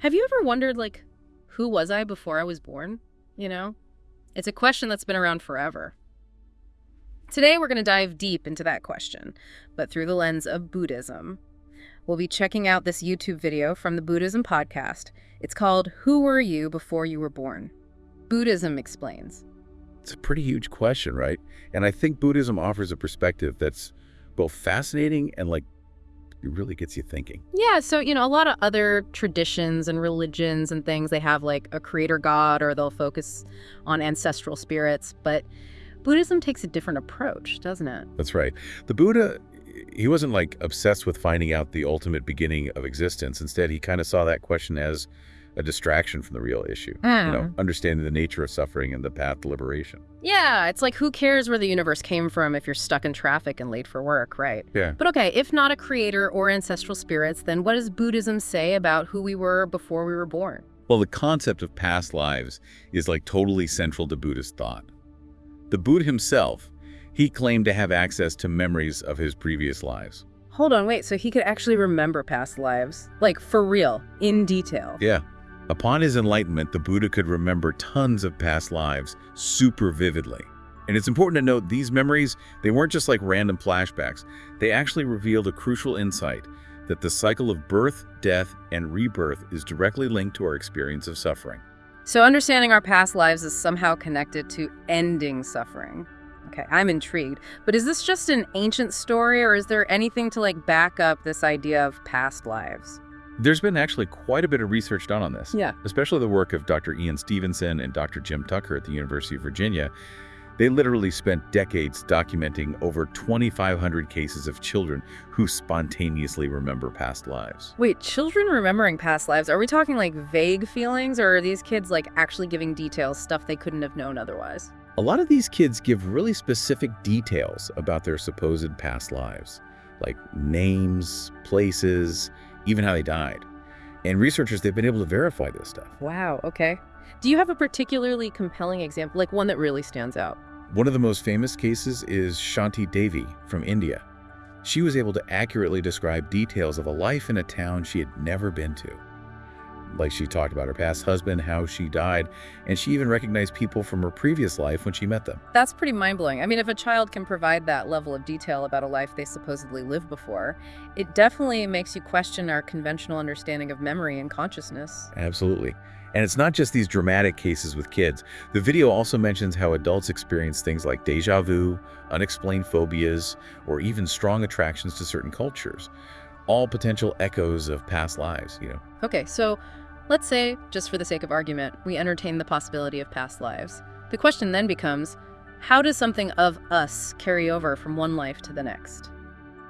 Have you ever wondered, like, who was I before I was born? You know? It's a question that's been around forever. Today, we're going to dive deep into that question, but through the lens of Buddhism. We'll be checking out this YouTube video from the Buddhism podcast. It's called, Who Were You Before You Were Born? Buddhism explains. It's a pretty huge question, right? And I think Buddhism offers a perspective that's both fascinating and, it really gets you thinking. Yeah, so, a lot of other traditions and religions and things, they have, like, a creator god, or they'll focus on ancestral spirits, but Buddhism takes a different approach, doesn't it? That's right. The Buddha, he wasn't, obsessed with finding out the ultimate beginning of existence. Instead, he kind of saw that question as a distraction from the real issue. Understanding the nature of suffering and the path to liberation. Yeah, it's like, who cares where the universe came from if you're stuck in traffic and late for work, right? Yeah. But okay, if not a creator or ancestral spirits, then what does Buddhism say about who we were before we were born? Well, the concept of past lives is totally central to Buddhist thought. The Buddha himself, he claimed to have access to memories of his previous lives. Hold on, wait, so he could actually remember past lives? Like, for real, in detail? Yeah. Upon his enlightenment, the Buddha could remember tons of past lives super vividly. And it's important to note these memories, they weren't just random flashbacks. They actually revealed a crucial insight that the cycle of birth, death, and rebirth is directly linked to our experience of suffering. So understanding our past lives is somehow connected to ending suffering. Okay, I'm intrigued. But is this just an ancient story, or is there anything to back up this idea of past lives? There's been actually quite a bit of research done on this. Yeah. Especially the work of Dr. Ian Stevenson and Dr. Jim Tucker at the University of Virginia. They literally spent decades documenting over 2,500 cases of children who spontaneously remember past lives. Wait, children remembering past lives, are we talking vague feelings, or are these kids actually giving details, stuff they couldn't have known otherwise? A lot of these kids give really specific details about their supposed past lives, like names, places, even how they died. And researchers, they've been able to verify this stuff. Wow, okay. Do you have a particularly compelling example, one that really stands out? One of the most famous cases is Shanti Devi from India. She was able to accurately describe details of a life in a town she had never been to. She talked about her past husband, how she died, and she even recognized people from her previous life when she met them. That's pretty mind-blowing. I mean, if a child can provide that level of detail about a life they supposedly lived before, it definitely makes you question our conventional understanding of memory and consciousness. Absolutely. And it's not just these dramatic cases with kids. The video also mentions how adults experience things like deja vu, unexplained phobias, or even strong attractions to certain cultures. All potential echoes of past lives, Okay, so let's say, just for the sake of argument, we entertain the possibility of past lives. The question then becomes, how does something of us carry over from one life to the next?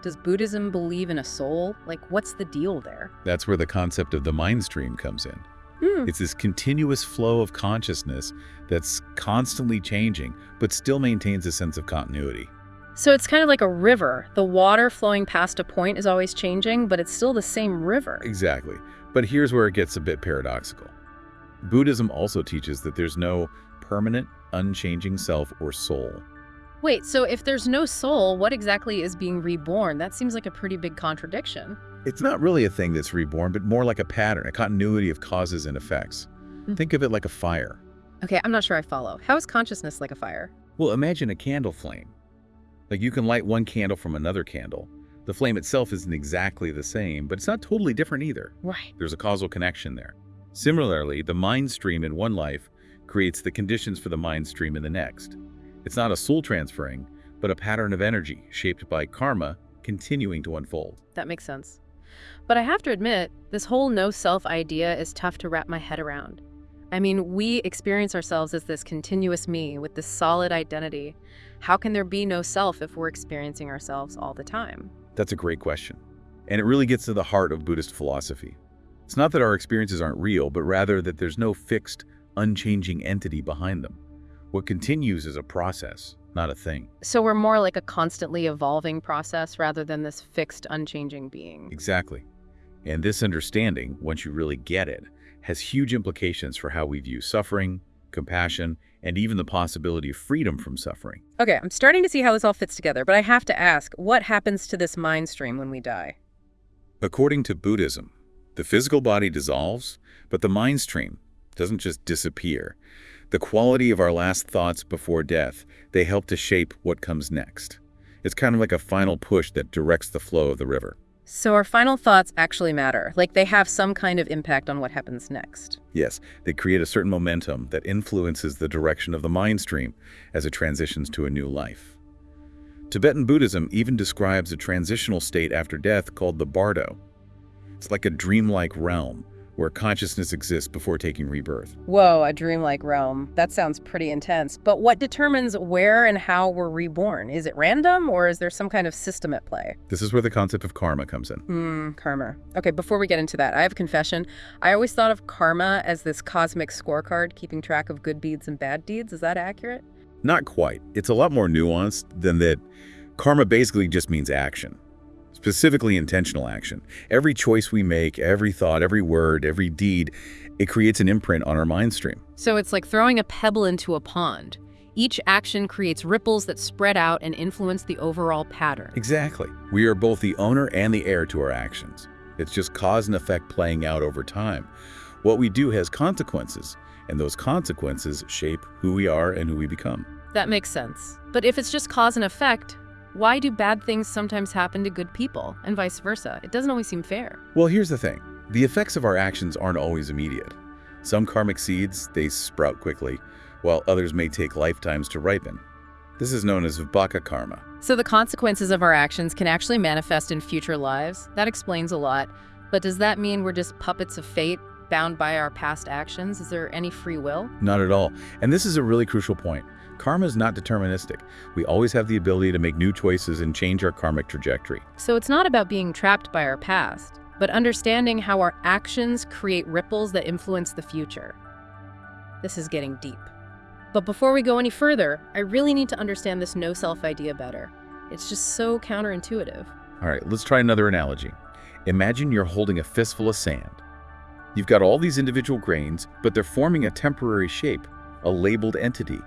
Does Buddhism believe in a soul? What's the deal there? That's where the concept of the mind stream comes in. It's this continuous flow of consciousness that's constantly changing, but still maintains a sense of continuity. So it's kind of like a river. The water flowing past a point is always changing, but it's still the same river. Exactly. But here's where it gets a bit paradoxical. Buddhism also teaches that there's no permanent, unchanging self or soul. Wait, so if there's no soul, what exactly is being reborn? That seems like a pretty big contradiction. It's not really a thing that's reborn, but more like a pattern, a continuity of causes and effects. Think of it like a fire. Okay, I'm not sure I follow. How is consciousness like a fire? Well, imagine a candle flame. You can light one candle from another candle. The flame itself isn't exactly the same, but it's not totally different either. Right. There's a causal connection there. Similarly, the mind stream in one life creates the conditions for the mind stream in the next. It's not a soul transferring, but a pattern of energy shaped by karma continuing to unfold. That makes sense. But I have to admit, this whole no-self idea is tough to wrap my head around. I mean, we experience ourselves as this continuous me with this solid identity. How can there be no self if we're experiencing ourselves all the time? That's a great question. And it really gets to the heart of Buddhist philosophy. It's not that our experiences aren't real, but rather that there's no fixed, unchanging entity behind them. What continues is a process, not a thing. So we're more like a constantly evolving process rather than this fixed, unchanging being. Exactly. And this understanding, once you really get it, has huge implications for how we view suffering, compassion, and even the possibility of freedom from suffering. Okay, I'm starting to see how this all fits together, but I have to ask, what happens to this mind stream when we die? According to Buddhism, The physical body dissolves, but the mind stream doesn't just disappear. The quality of our last thoughts before death, they help to shape what comes next. It's kind of like a final push that directs the flow of the river. So our final thoughts actually matter, like they have some kind of impact on what happens next. Yes, they create a certain momentum that influences the direction of the mind stream as it transitions to a new life. Tibetan Buddhism even describes a transitional state after death called the bardo. It's like a dreamlike realm where consciousness exists before taking rebirth. Whoa, a dreamlike realm. That sounds pretty intense. But what determines where and how we're reborn? Is it random, or is there some kind of system at play? This is where the concept of karma comes in. Karma. Okay, before we get into that, I have a confession. I always thought of karma as this cosmic scorecard keeping track of good deeds and bad deeds. Is that accurate? Not quite. It's a lot more nuanced than that. Karma basically just means action. Specifically intentional action. Every choice we make, every thought, every word, every deed, it creates an imprint on our mind stream. So it's like throwing a pebble into a pond. Each action creates ripples that spread out and influence the overall pattern. Exactly. We are both the owner and the heir to our actions. It's just cause and effect playing out over time. What we do has consequences, and those consequences shape who we are and who we become. That makes sense. But if it's just cause and effect, why do bad things sometimes happen to good people, and vice versa? It doesn't always seem fair. Well, here's the thing. The effects of our actions aren't always immediate. Some karmic seeds, they sprout quickly, while others may take lifetimes to ripen. This is known as vibhaka karma. So the consequences of our actions can actually manifest in future lives? That explains a lot. But does that mean we're just puppets of fate, bound by our past actions? Is there any free will? Not at all. And this is a really crucial point. Karma is not deterministic. We always have the ability to make new choices and change our karmic trajectory. So it's not about being trapped by our past, but understanding how our actions create ripples that influence the future. This is getting deep. But before we go any further, I really need to understand this no-self idea better. It's just so counterintuitive. All right, let's try another analogy. Imagine you're holding a fistful of sand. You've got all these individual grains, but they're forming a temporary shape, a labeled entity.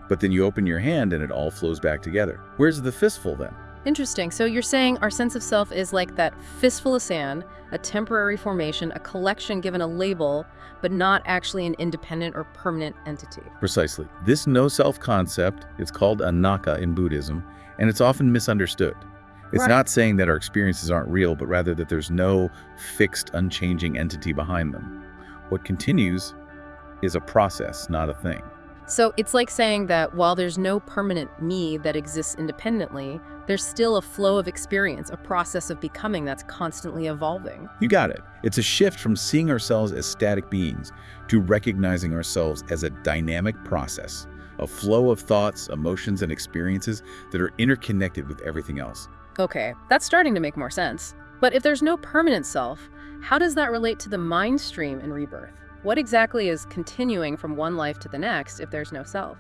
But then you open your hand and it all flows back together. Where's the fistful then? Interesting. So you're saying our sense of self is like that fistful of sand, a temporary formation, a collection given a label, but not actually an independent or permanent entity. Precisely. This no-self concept is called anatta in Buddhism, and it's often misunderstood. It's Right. not saying that our experiences aren't real, but rather that there's no fixed, unchanging entity behind them. What continues is a process, not a thing. So it's like saying that while there's no permanent me that exists independently, there's still a flow of experience, a process of becoming that's constantly evolving. You got it. It's a shift from seeing ourselves as static beings to recognizing ourselves as a dynamic process, a flow of thoughts, emotions, and experiences that are interconnected with everything else. Okay, that's starting to make more sense. But if there's no permanent self, how does that relate to the mind stream in rebirth? What exactly is continuing from one life to the next if there's no self?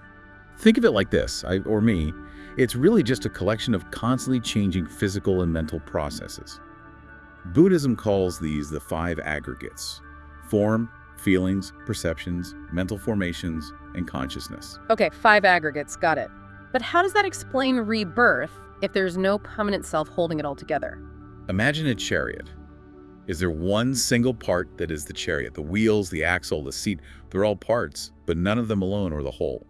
Think of it like this, or me, it's really just a collection of constantly changing physical and mental processes. Buddhism calls these the 5 aggregates: form, feelings, perceptions, mental formations, and consciousness. Okay, 5 aggregates, got it. But how does that explain rebirth if there's no permanent self holding it all together? Imagine a chariot. Is there one single part that is the chariot? The wheels, the axle, the seat, they're all parts, but none of them alone are the whole.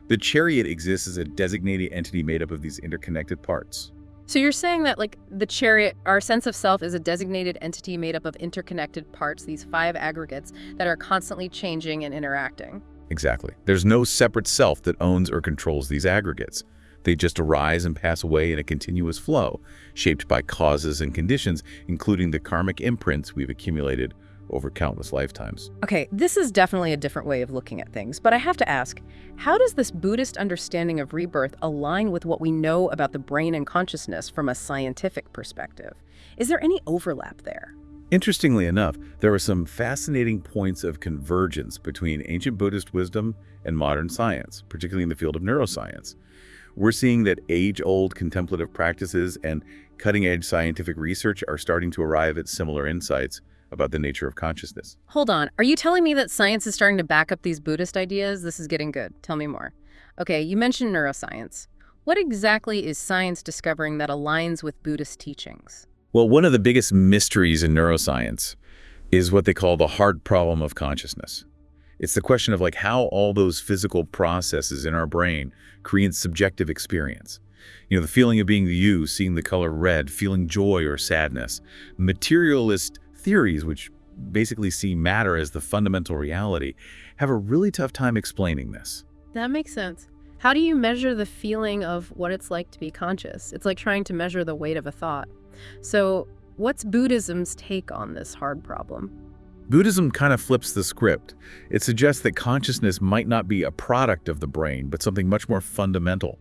The chariot exists as a designated entity made up of these interconnected parts. So you're saying that, like, the chariot, our sense of self is a designated entity made up of interconnected parts, these 5 aggregates that are constantly changing and interacting. Exactly. There's no separate self that owns or controls these aggregates. They just arise and pass away in a continuous flow, shaped by causes and conditions, including the karmic imprints we've accumulated over countless lifetimes. Okay, this is definitely a different way of looking at things, but I have to ask, how does this Buddhist understanding of rebirth align with what we know about the brain and consciousness from a scientific perspective? Is there any overlap there? Interestingly enough, there are some fascinating points of convergence between ancient Buddhist wisdom and modern science, particularly in the field of neuroscience. We're seeing that age-old contemplative practices and cutting-edge scientific research are starting to arrive at similar insights about the nature of consciousness. Hold on, are you telling me that science is starting to back up these Buddhist ideas? This is getting good. Tell me more. Okay, you mentioned neuroscience. What exactly is science discovering that aligns with Buddhist teachings? Well, one of the biggest mysteries in neuroscience, is what they call the hard problem of consciousness. It's the question of like how all those physical processes in our brain create subjective experience. You know, the feeling of being you, seeing the color red, feeling joy or sadness. Materialist theories, which basically see matter as the fundamental reality, have a really tough time explaining this. That makes sense. How do you measure the feeling of what it's like to be conscious? It's like trying to measure the weight of a thought. So, what's Buddhism's take on this hard problem? Buddhism kind of flips the script. It suggests that consciousness might not be a product of the brain, but something much more fundamental.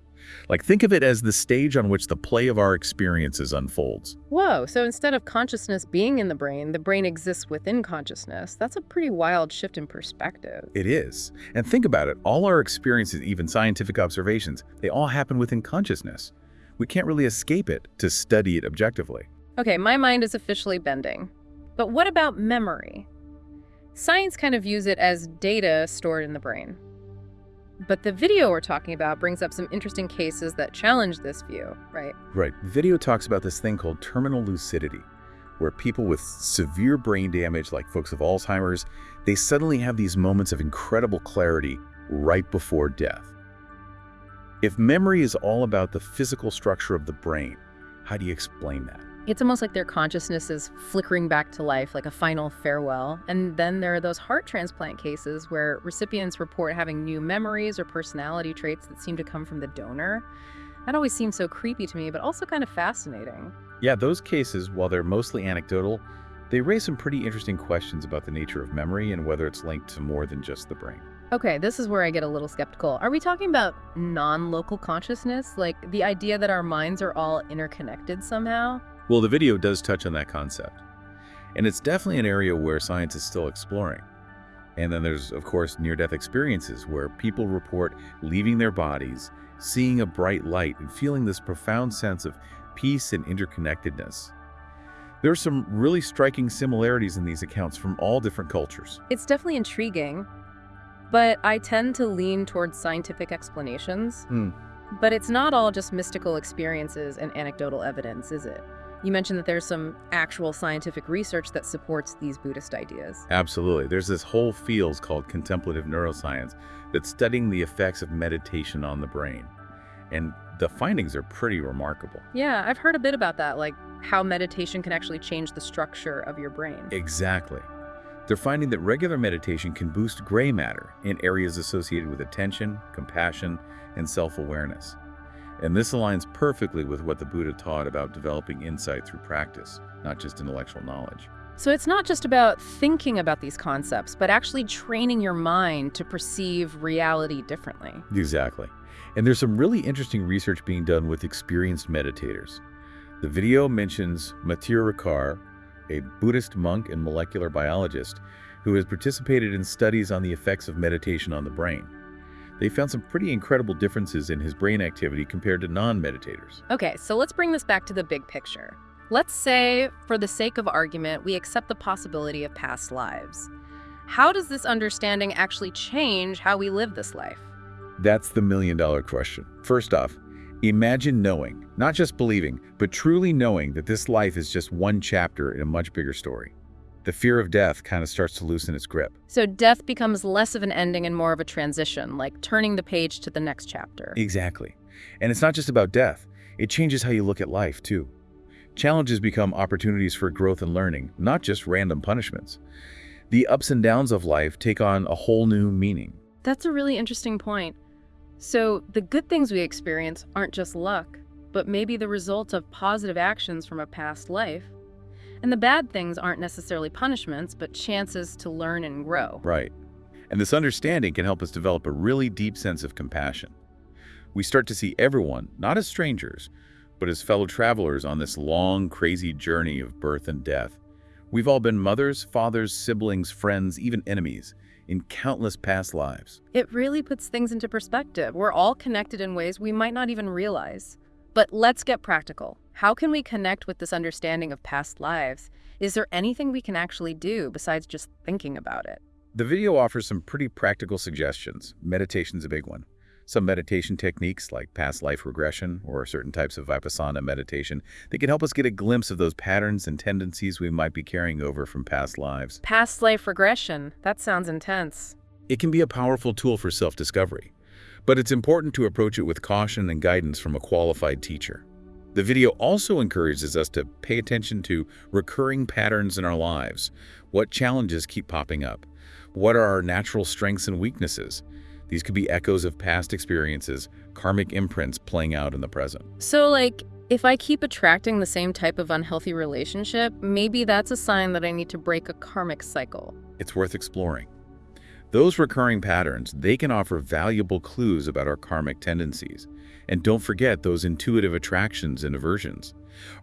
Like, think of it as the stage on which the play of our experiences unfolds. Whoa, so instead of consciousness being in the brain exists within consciousness. That's a pretty wild shift in perspective. It is. And think about it, all our experiences, even scientific observations, they all happen within consciousness. We can't really escape it to study it objectively. Okay, my mind is officially bending. But what about memory? Science kind of views it as data stored in the brain. But the video we're talking about brings up some interesting cases that challenge this view, right? Right. Video talks about this thing called terminal lucidity, where people with severe brain damage, like folks with Alzheimer's, they suddenly have these moments of incredible clarity right before death. If memory is all about the physical structure of the brain, how do you explain that? It's almost like their consciousness is flickering back to life, like a final farewell. And then there are those heart transplant cases where recipients report having new memories or personality traits that seem to come from the donor. That always seems so creepy to me, but also kind of fascinating. Yeah, those cases, while they're mostly anecdotal, they raise some pretty interesting questions about the nature of memory and whether it's linked to more than just the brain. Okay, this is where I get a little skeptical. Are we talking about non-local consciousness? Like the idea that our minds are all interconnected somehow? Well, the video does touch on that concept. And it's definitely an area where science is still exploring. And then there's, of course, near-death experiences where people report leaving their bodies, seeing a bright light, and feeling this profound sense of peace and interconnectedness. There are some really striking similarities in these accounts from all different cultures. It's definitely intriguing, but I tend to lean towards scientific explanations. But it's not all just mystical experiences and anecdotal evidence, is it? You mentioned that there's some actual scientific research that supports these Buddhist ideas. Absolutely. There's this whole field called contemplative neuroscience that's studying the effects of meditation on the brain. And the findings are pretty remarkable. Yeah, I've heard a bit about that, like how meditation can actually change the structure of your brain. Exactly. They're finding that regular meditation can boost gray matter in areas associated with attention, compassion, and self-awareness. And this aligns perfectly with what the Buddha taught about developing insight through practice, not just intellectual knowledge. So it's not just about thinking about these concepts, but actually training your mind to perceive reality differently. Exactly. And there's some really interesting research being done with experienced meditators. The video mentions Matir Rikar, a Buddhist monk and molecular biologist who has participated in studies on the effects of meditation on the brain. They found some pretty incredible differences in his brain activity compared to non-meditators. Okay, so let's bring this back to the big picture. Let's say, for the sake of argument, we accept the possibility of past lives. How does this understanding actually change how we live this life? That's the million-dollar question. First off, imagine knowing, not just believing, but truly knowing that this life is just one chapter in a much bigger story. The fear of death kind of starts to loosen its grip. So death becomes less of an ending and more of a transition, like turning the page to the next chapter. Exactly. And it's not just about death. It changes how you look at life, too. Challenges become opportunities for growth and learning, not just random punishments. The ups and downs of life take on a whole new meaning. That's a really interesting point. So the good things we experience aren't just luck, but maybe the result of positive actions from a past life. And the bad things aren't necessarily punishments, but chances to learn and grow. Right. And this understanding can help us develop a really deep sense of compassion. We start to see everyone, not as strangers, but as fellow travelers on this long, crazy journey of birth and death. We've all been mothers, fathers, siblings, friends, even enemies in countless past lives. It really puts things into perspective. We're all connected in ways we might not even realize. But let's get practical. How can we connect with this understanding of past lives? Is there anything we can actually do besides just thinking about it? The video offers some pretty practical suggestions. Meditation's a big one. Some meditation techniques like past life regression or certain types of vipassana meditation, they can help us get a glimpse of those patterns and tendencies we might be carrying over from past lives. Past life regression. That sounds intense. It can be a powerful tool for self-discovery, but it's important to approach it with caution and guidance from a qualified teacher. The video also encourages us to pay attention to recurring patterns in our lives. What challenges keep popping up? What are our natural strengths and weaknesses? These could be echoes of past experiences, karmic imprints playing out in the present. So, like, if I keep attracting the same type of unhealthy relationship, maybe that's a sign that I need to break a karmic cycle. It's worth exploring. Those recurring patterns, they can offer valuable clues about our karmic tendencies. And don't forget those intuitive attractions and aversions.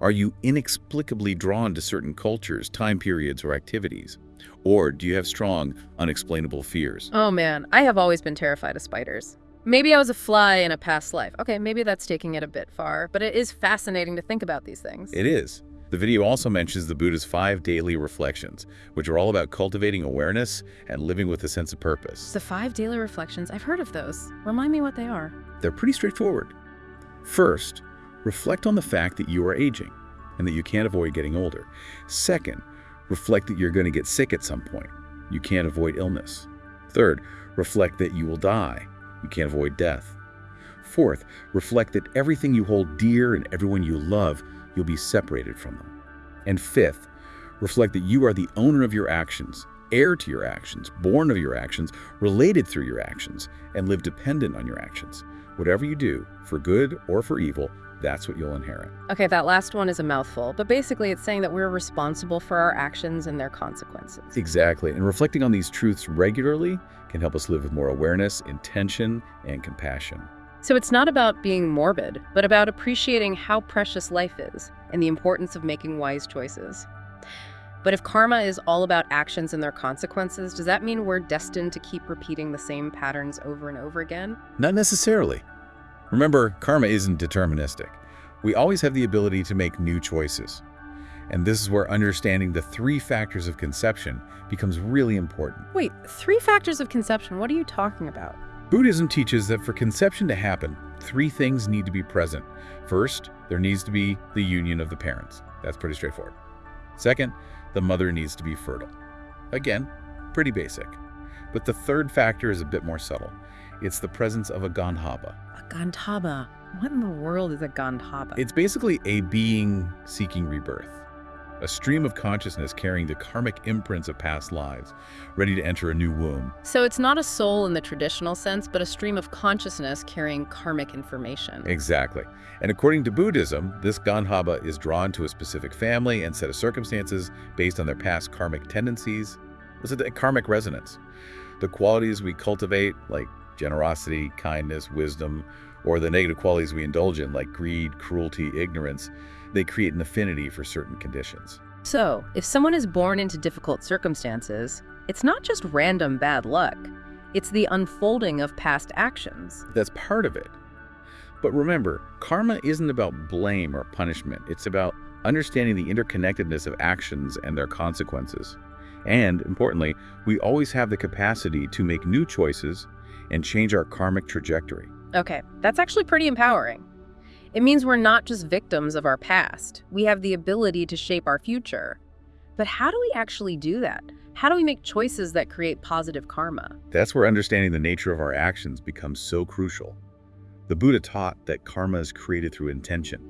Are you inexplicably drawn to certain cultures, time periods, or activities? Or do you have strong, unexplainable fears? Oh man, I have always been terrified of spiders. Maybe I was a fly in a past life. Okay, maybe that's taking it a bit far, but it is fascinating to think about these things. It is. The video also mentions the Buddha's 5 daily reflections, which are all about cultivating awareness and living with a sense of purpose. The 5 daily reflections, I've heard of those. Remind me what they are. They're pretty straightforward. First, reflect on the fact that you are aging and that you can't avoid getting older. Second, reflect that you're going to get sick at some point. You can't avoid illness. Third, reflect that you will die. You can't avoid death. Fourth, reflect that everything you hold dear and everyone you love, you'll be separated from them. And fifth, reflect that you are the owner of your actions, heir to your actions, born of your actions, related through your actions, and live dependent on your actions. Whatever you do, for good or for evil, that's what you'll inherit. Okay, that last one is a mouthful, but basically it's saying that we're responsible for our actions and their consequences. Exactly, and reflecting on these truths regularly can help us live with more awareness, intention, and compassion. So it's not about being morbid, but about appreciating how precious life is and the importance of making wise choices. But if karma is all about actions and their consequences, does that mean we're destined to keep repeating the same patterns over and over again? Not necessarily. Remember, karma isn't deterministic. We always have the ability to make new choices. And this is where understanding the 3 factors of conception becomes really important. Wait, 3 factors of conception, what are you talking about? Buddhism teaches that for conception to happen, 3 things need to be present. First, there needs to be the union of the parents. That's pretty straightforward. Second, the mother needs to be fertile. Again, pretty basic. But the third factor is a bit more subtle. It's the presence of a gandhava. A gandhava? What in the world is a gandhava? It's basically a being seeking rebirth. A stream of consciousness carrying the karmic imprints of past lives, ready to enter a new womb. So it's not a soul in the traditional sense, but a stream of consciousness carrying karmic information. Exactly. And according to Buddhism, this gandhava is drawn to a specific family and set of circumstances based on their past karmic tendencies. It's a karmic resonance. The qualities we cultivate, like generosity, kindness, wisdom, or the negative qualities we indulge in, like greed, cruelty, ignorance, they create an affinity for certain conditions. So, if someone is born into difficult circumstances, it's not just random bad luck. It's the unfolding of past actions. That's part of it. But remember, karma isn't about blame or punishment. It's about understanding the interconnectedness of actions and their consequences. And, importantly, we always have the capacity to make new choices and change our karmic trajectory. Okay, that's actually pretty empowering. It means we're not just victims of our past. We have the ability to shape our future. But how do we actually do that? How do we make choices that create positive karma? That's where understanding the nature of our actions becomes so crucial. The Buddha taught that karma is created through intention.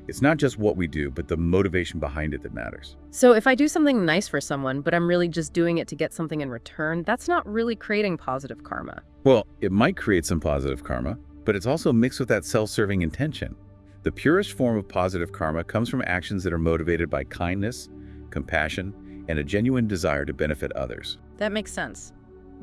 It's not just what we do, but the motivation behind it that matters. So if I do something nice for someone, but I'm really just doing it to get something in return, that's not really creating positive karma. Well, it might create some positive karma, but it's also mixed with that self-serving intention. The purest form of positive karma comes from actions that are motivated by kindness, compassion, and a genuine desire to benefit others. That makes sense.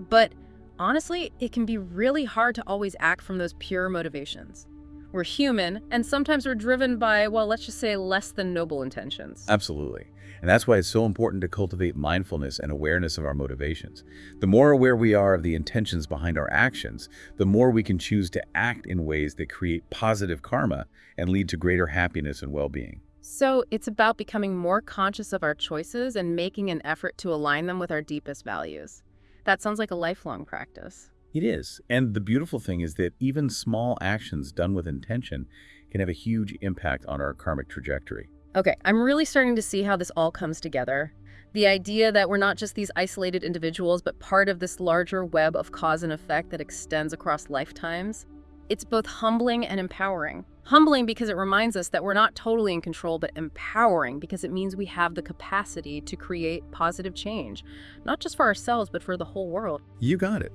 But honestly, it can be really hard to always act from those pure motivations. We're human, and sometimes we're driven by, well, let's just say less than noble intentions. Absolutely. And that's why it's so important to cultivate mindfulness and awareness of our motivations. The more aware we are of the intentions behind our actions, the more we can choose to act in ways that create positive karma and lead to greater happiness and well-being. So it's about becoming more conscious of our choices and making an effort to align them with our deepest values. That sounds like a lifelong practice. It is. And the beautiful thing is that even small actions done with intention can have a huge impact on our karmic trajectory. Okay, I'm really starting to see how this all comes together. The idea that we're not just these isolated individuals, but part of this larger web of cause and effect that extends across lifetimes. It's both humbling and empowering. Humbling because it reminds us that we're not totally in control, but empowering because it means we have the capacity to create positive change, not just for ourselves, but for the whole world. You got it.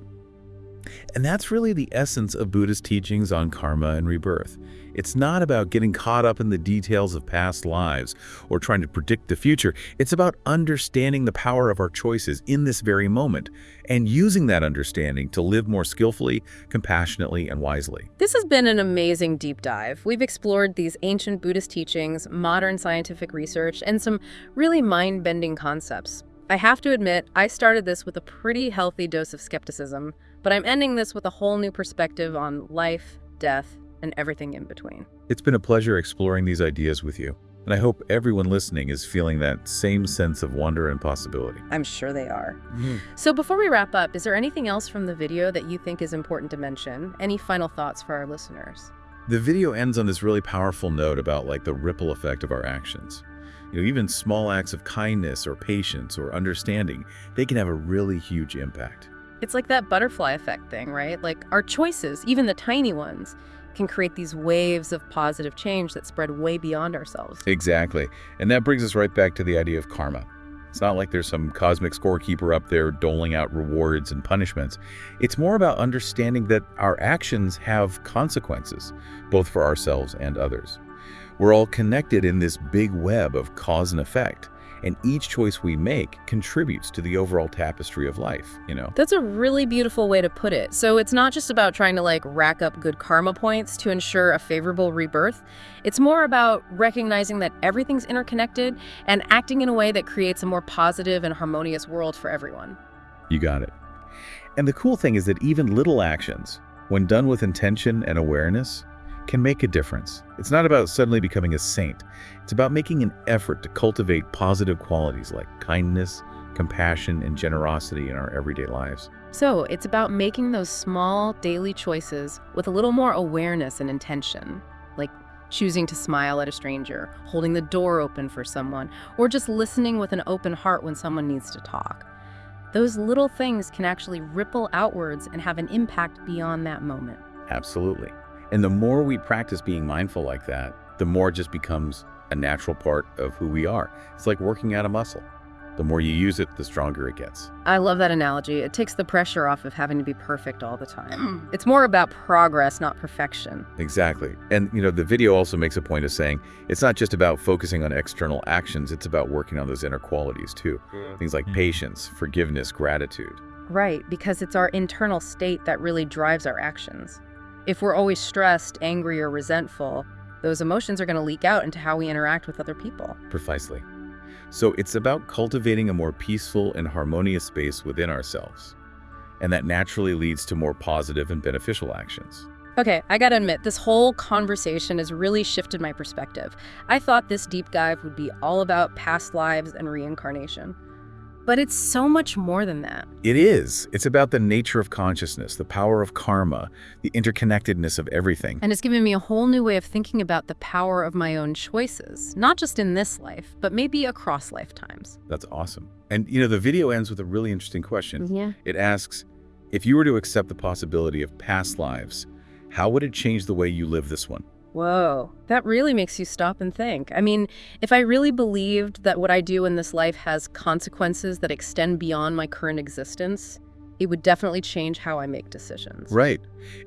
And that's really the essence of Buddhist teachings on karma and rebirth. It's not about getting caught up in the details of past lives or trying to predict the future. It's about understanding the power of our choices in this very moment and using that understanding to live more skillfully, compassionately, and wisely. This has been an amazing deep dive. We've explored these ancient Buddhist teachings, modern scientific research, and some really mind-bending concepts. I have to admit, I started this with a pretty healthy dose of skepticism, but I'm ending this with a whole new perspective on life, death, and everything in between. It's been a pleasure exploring these ideas with you, and I hope everyone listening is feeling that same sense of wonder and possibility. I'm sure they are. So before we wrap up, is there anything else from the video that you think is important to mention? Any final thoughts for our listeners? The video ends on this really powerful note about the ripple effect of our actions. Even small acts of kindness or patience or understanding, they can have a really huge impact. It's like that butterfly effect thing, right? Like our choices, even the tiny ones, can create these waves of positive change that spread way beyond ourselves. Exactly. And that brings us right back to the idea of karma. It's not like there's some cosmic scorekeeper up there doling out rewards and punishments. It's more about understanding that our actions have consequences, both for ourselves and others. We're all connected in this big web of cause and effect, and each choice we make contributes to the overall tapestry of life, That's a really beautiful way to put it. So it's not just about trying to rack up good karma points to ensure a favorable rebirth. It's more about recognizing that everything's interconnected and acting in a way that creates a more positive and harmonious world for everyone. You got it. And the cool thing is that even little actions, when done with intention and awareness, can make a difference. It's not about suddenly becoming a saint. It's about making an effort to cultivate positive qualities like kindness, compassion, and generosity in our everyday lives. So it's about making those small daily choices with a little more awareness and intention, like choosing to smile at a stranger, holding the door open for someone, or just listening with an open heart when someone needs to talk. Those little things can actually ripple outwards and have an impact beyond that moment. Absolutely. And the more we practice being mindful like that, the more it just becomes a natural part of who we are. It's like working out a muscle. The more you use it, the stronger it gets. I love that analogy. It takes the pressure off of having to be perfect all the time. It's more about progress, not perfection. Exactly. And, the video also makes a point of saying it's not just about focusing on external actions, it's about working on those inner qualities too. Things like patience, forgiveness, gratitude. Right, because it's our internal state that really drives our actions. If we're always stressed, angry, or resentful, those emotions are going to leak out into how we interact with other people. Precisely. So it's about cultivating a more peaceful and harmonious space within ourselves. And that naturally leads to more positive and beneficial actions. Okay, I gotta admit, this whole conversation has really shifted my perspective. I thought this deep dive would be all about past lives and reincarnation. But it's so much more than that. It is. It's about the nature of consciousness, the power of karma, the interconnectedness of everything. And it's given me a whole new way of thinking about the power of my own choices, not just in this life, but maybe across lifetimes. That's awesome. And, the video ends with a really interesting question. Yeah. It asks, if you were to accept the possibility of past lives, how would it change the way you live this one? Whoa, that really makes you stop and think. I mean, if I really believed that what I do in this life has consequences that extend beyond my current existence, it would definitely change how I make decisions. Right.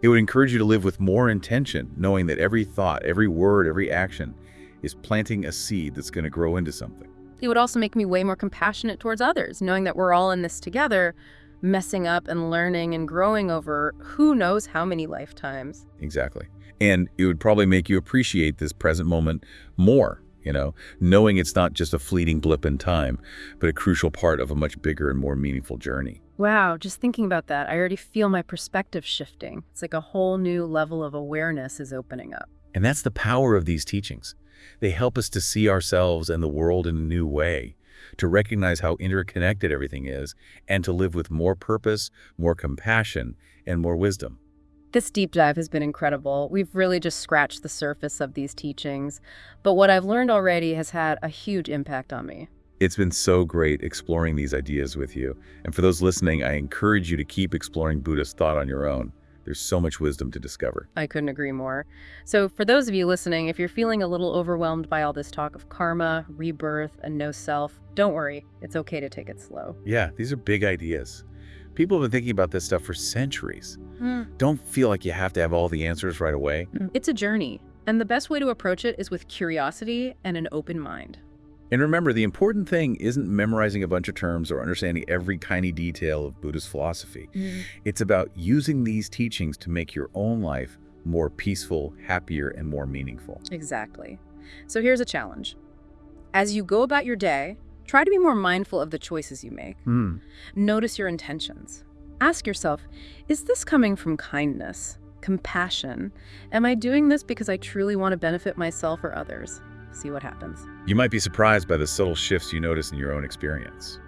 It would encourage you to live with more intention, knowing that every thought, every word, every action is planting a seed that's going to grow into something. It would also make me way more compassionate towards others, knowing that we're all in this together, messing up and learning and growing over who knows how many lifetimes. Exactly. And it would probably make you appreciate this present moment more, knowing it's not just a fleeting blip in time, but a crucial part of a much bigger and more meaningful journey. Wow, just thinking about that, I already feel my perspective shifting. It's like a whole new level of awareness is opening up. And that's the power of these teachings. They help us to see ourselves and the world in a new way, to recognize how interconnected everything is, and to live with more purpose, more compassion, and more wisdom. This deep dive has been incredible. We've really just scratched the surface of these teachings, but what I've learned already has had a huge impact on me. It's been so great exploring these ideas with you. And for those listening, I encourage you to keep exploring Buddhist thought on your own. There's so much wisdom to discover. I couldn't agree more. So for those of you listening, if you're feeling a little overwhelmed by all this talk of karma, rebirth, and no self, don't worry. It's okay to take it slow. Yeah, these are big ideas. People have been thinking about this stuff for centuries. Hmm. Don't feel like you have to have all the answers right away. It's a journey, and the best way to approach it is with curiosity and an open mind. And remember, the important thing isn't memorizing a bunch of terms or understanding every tiny detail of Buddhist philosophy. It's about using these teachings to make your own life more peaceful, happier, and more meaningful. Exactly. So here's a challenge. As you go about your day, try to be more mindful of the choices you make. Notice your intentions. Ask yourself, is this coming from kindness, compassion? Am I doing this because I truly want to benefit myself or others? See what happens. You might be surprised by the subtle shifts you notice in your own experience.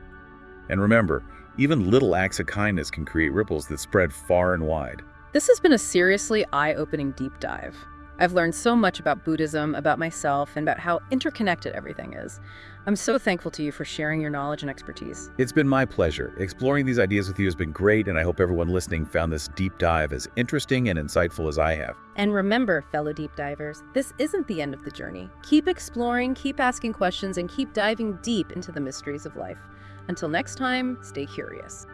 And remember, even little acts of kindness can create ripples that spread far and wide. This has been a seriously eye-opening deep dive. I've learned so much about Buddhism, about myself, and about how interconnected everything is. I'm so thankful to you for sharing your knowledge and expertise. It's been my pleasure. Exploring these ideas with you has been great, and I hope everyone listening found this deep dive as interesting and insightful as I have. And remember, fellow deep divers, this isn't the end of the journey. Keep exploring, keep asking questions, and keep diving deep into the mysteries of life. Until next time, stay curious.